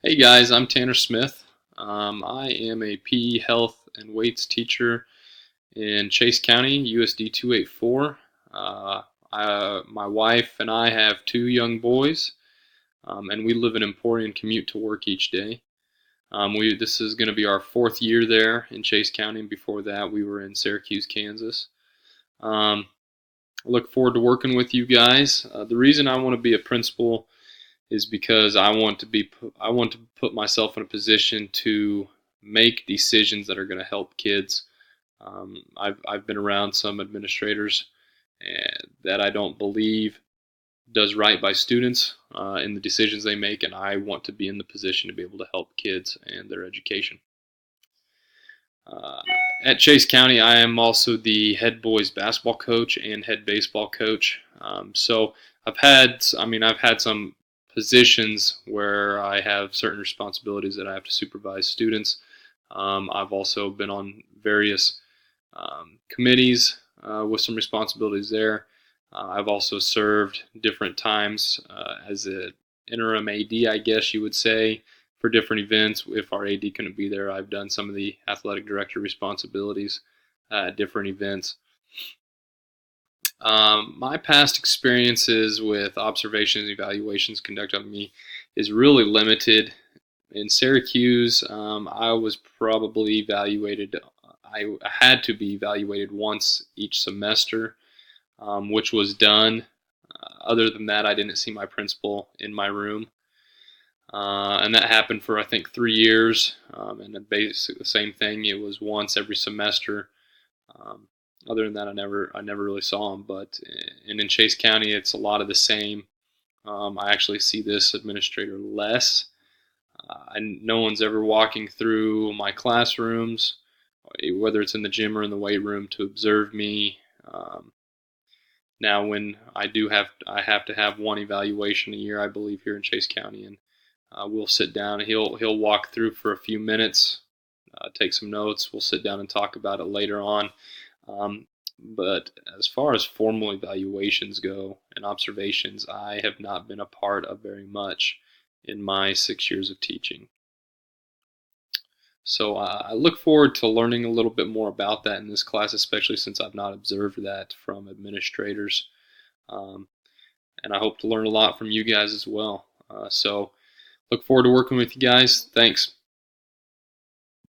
Hey guys, I'm Tanner Smith. I am a PE health and weights teacher in Chase County, USD 284. My wife and I have two young boys, and we live in Emporia and commute to work each day. This is going to be our fourth year there in Chase County, and before that we were in Syracuse, Kansas. I look forward to working with you guys. The reason I want to be a principal is because I want to put myself in a position to make decisions that are going to help kids. I've been around some administrators that I don't believe does right by students in the decisions they make, and I want to be in the position to be able to help kids and their education. Uh, at Chase County, I am also the head boys basketball coach and head baseball coach. So I've had some positions where I have certain responsibilities that I have to supervise students. I've also been on various committees with some responsibilities there. I've also served different times as an interim AD, I guess you would say, for different events. If our AD couldn't be there, I've done some of the athletic director responsibilities at different events. My past experiences with observations and evaluations conducted on me is really limited. In Syracuse, I was probably evaluated. I had to be evaluated once each semester, which was done. Other than that, I didn't see my principal in my room. And that happened for I think 3 years, and basically the same thing. It was once every semester. Um, Other than that, I never really saw him. But in Chase County, it's a lot of the same. I actually see this administrator less. No one's ever walking through my classrooms, whether it's in the gym or in the weight room, to observe me. Now, when I have to have one evaluation a year, I believe, here in Chase County, and we'll sit down. And he'll walk through for a few minutes, take some notes. We'll sit down and talk about it later on. But as far as formal evaluations go and observations, I have not been a part of very much in my 6 years of teaching. So I look forward to learning a little bit more about that in this class, especially since I've not observed that from administrators. Um, and I hope to learn a lot from you guys as well. So look forward to working with you guys. Thanks.